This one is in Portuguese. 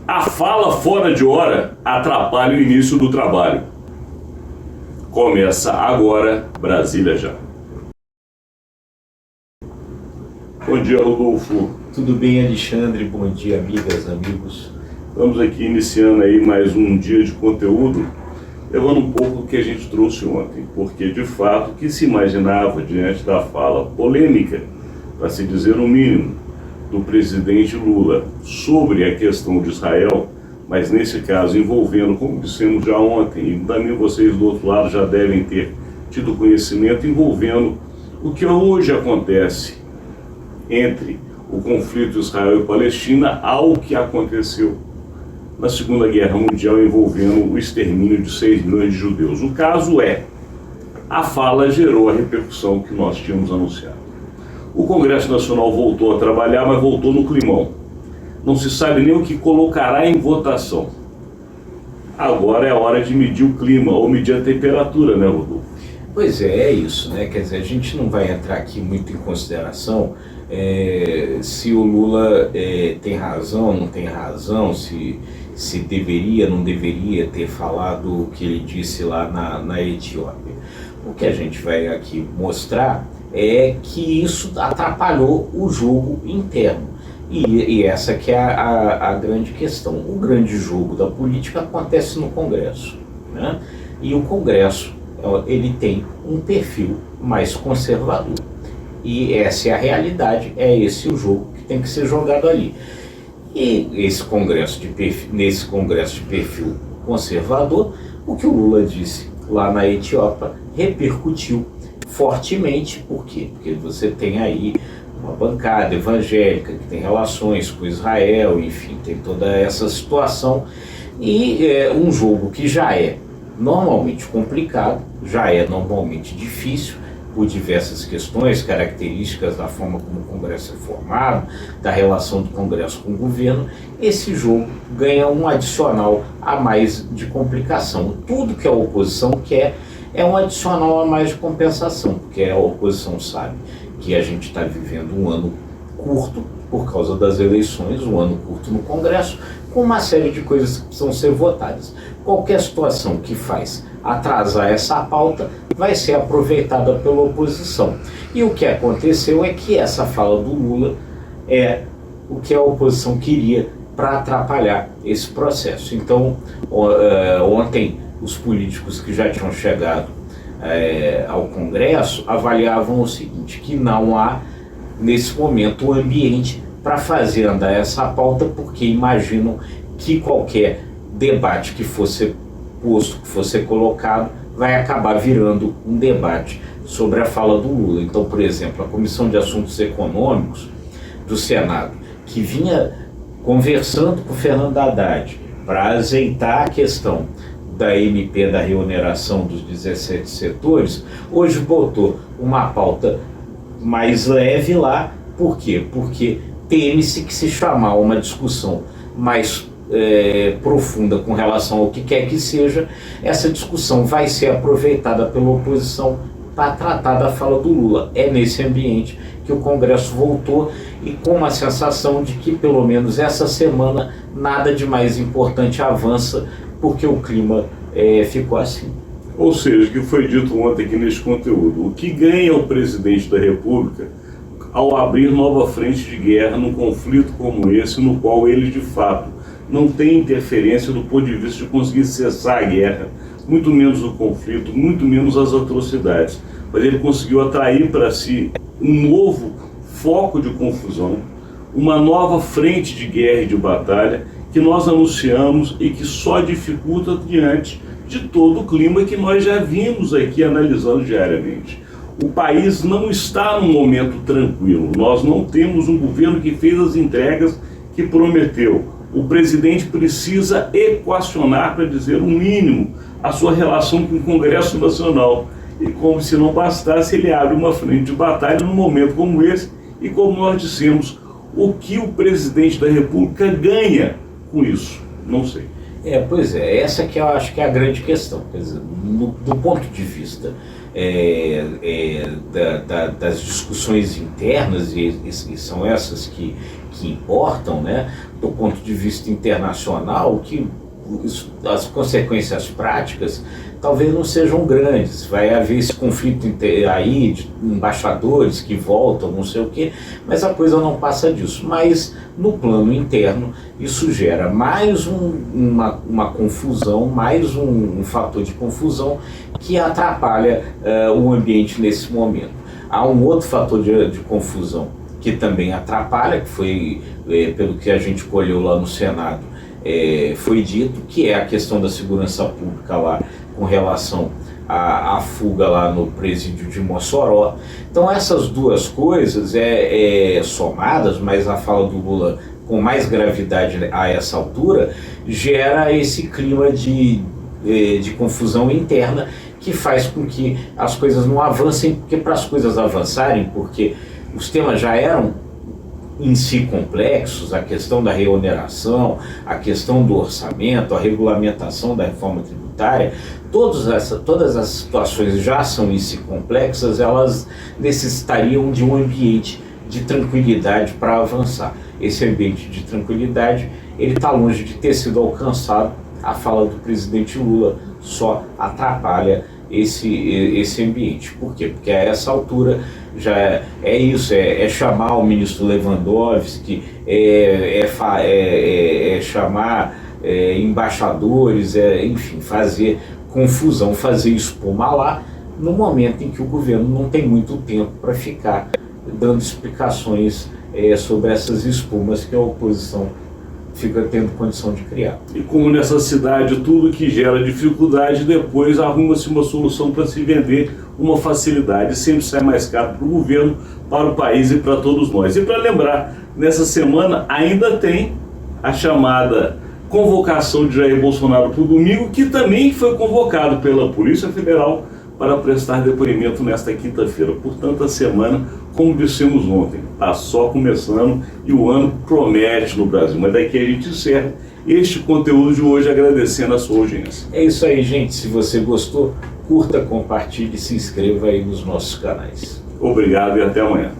A fala fora de hora atrapalha o início do trabalho. Começa agora, Brasília Já. Bom dia, Rodolfo. Tudo bem, Alexandre? Bom dia, amigas, amigos. Estamos aqui iniciando aí mais um dia de conteúdo, levando um pouco do que a gente trouxe ontem, porque de fato o que se imaginava diante da fala polêmica, para se dizer o mínimo, do presidente Lula sobre a questão de Israel, mas nesse caso envolvendo, como dissemos já ontem, e também vocês do outro lado já devem ter tido conhecimento, envolvendo o que hoje acontece entre o conflito Israel e Palestina ao que aconteceu na Segunda Guerra Mundial envolvendo o extermínio de 6 milhões de judeus. O caso é, a fala gerou a repercussão que nós tínhamos anunciado. O Congresso Nacional voltou a trabalhar, mas voltou no climão. Não se sabe nem o que colocará em votação. Agora é a hora de medir o clima, ou medir a temperatura, né, Rodolfo? Pois é isso, né? Quer dizer, a gente não vai entrar aqui muito em consideração se o Lula tem razão, não tem razão, se deveria, não deveria ter falado o que ele disse lá na Etiópia. O que a gente vai aqui mostrar é que isso atrapalhou o jogo interno. E essa que é a grande questão. O grande jogo da política acontece no Congresso, né? E o Congresso, ele tem um perfil mais conservador. E essa é a realidade, é esse o jogo que tem que ser jogado ali. E nesse Congresso de perfil conservador, o que o Lula disse lá na Etiópia repercutiu fortemente. Por quê? Porque você tem aí uma bancada evangélica que tem relações com Israel, enfim, tem toda essa situação. E um jogo que já é normalmente complicado, já é normalmente difícil, por diversas questões, características da forma como o Congresso é formado, da relação do Congresso com o governo, esse jogo ganha um adicional a mais de complicação. Tudo que a oposição quer é um adicional a mais de compensação, porque a oposição sabe que a gente está vivendo um ano curto por causa das eleições, um ano curto no Congresso, com uma série de coisas que precisam ser votadas. Qualquer situação que faz atrasar essa pauta vai ser aproveitada pela oposição. E o que aconteceu é que essa fala do Lula é o que a oposição queria para atrapalhar esse processo. Então, ontem, os políticos que já tinham chegado ao Congresso avaliavam o seguinte, que não há, nesse momento, o ambiente para fazer andar essa pauta, porque imaginam que qualquer debate que fosse posto, que fosse colocado, vai acabar virando um debate sobre a fala do Lula. Então, por exemplo, a Comissão de Assuntos Econômicos do Senado, que vinha conversando com o Fernando Haddad para azeitar a questão da MP, da reoneração dos 17 setores, hoje botou uma pauta mais leve lá. Por quê? Porque teme-se que, se chamar uma discussão mais profunda com relação ao que quer que seja, essa discussão vai ser aproveitada pela oposição para tratar da fala do Lula. É nesse ambiente que o Congresso voltou, e com uma sensação de que pelo menos essa semana nada de mais importante avança, porque o clima ficou assim. Ou seja, o que foi dito ontem aqui neste conteúdo, o que ganha o presidente da República ao abrir nova frente de guerra num conflito como esse, no qual ele de fato não tem interferência do ponto de vista de conseguir cessar a guerra, muito menos o conflito, muito menos as atrocidades. Mas ele conseguiu atrair para si um novo foco de confusão, uma nova frente de guerra e de batalha que nós anunciamos e que só dificulta diante de todo o clima que nós já vimos aqui analisando diariamente. O país não está num momento tranquilo, nós não temos um governo que fez as entregas que prometeu. O presidente precisa equacionar, para dizer o mínimo, a sua relação com o Congresso Nacional. E como se não bastasse, ele abre uma frente de batalha num momento como esse, e como nós dissemos, o que o presidente da República ganha com isso? Não sei. Pois é, essa que eu acho que é a grande questão. Quer dizer, do ponto de vista das discussões internas, e são essas que importam, né, do ponto de vista internacional, que as consequências práticas talvez não sejam grandes. Vai haver esse conflito aí de embaixadores que voltam, não sei o quê, mas a coisa não passa disso. Mas no plano interno isso gera mais uma confusão, mais um fator de confusão que atrapalha o ambiente nesse momento. Há um outro fator de confusão que também atrapalha, que foi, pelo que a gente colheu lá no Senado, foi dito, que é a questão da segurança pública lá com relação à fuga lá no presídio de Mossoró. Então essas duas coisas somadas, mas a fala do Lula com mais gravidade a essa altura, gera esse clima de confusão interna que faz com que as coisas não avancem, porque para as coisas avançarem, porque os temas já eram em si complexos, a questão da reoneração, a questão do orçamento, a regulamentação da reforma tributária, todas as situações já são em si complexas, elas necessitariam de um ambiente de tranquilidade para avançar. Esse ambiente de tranquilidade, ele está longe de ter sido alcançado. A fala do presidente Lula só atrapalha esse ambiente. Por quê? Porque a essa altura já é isso, é chamar o ministro Lewandowski, chamar embaixadores, enfim, fazer confusão, fazer espuma lá, no momento em que o governo não tem muito tempo para ficar dando explicações sobre essas espumas que a oposição fica tendo condição de criar. E como nessa cidade tudo que gera dificuldade, depois arruma-se uma solução para se vender uma facilidade, sempre sai mais caro para o governo, para o país e para todos nós. E para lembrar, nessa semana ainda tem a chamada convocação de Jair Bolsonaro para o domingo, que também foi convocado pela Polícia Federal para prestar depoimento nesta quinta-feira. Portanto, a semana, como dissemos ontem, está só começando e o ano promete no Brasil. Mas daqui a gente encerra este conteúdo de hoje agradecendo a sua audiência. É isso aí, gente. Se você gostou, curta, compartilhe e se inscreva aí nos nossos canais. Obrigado e até amanhã.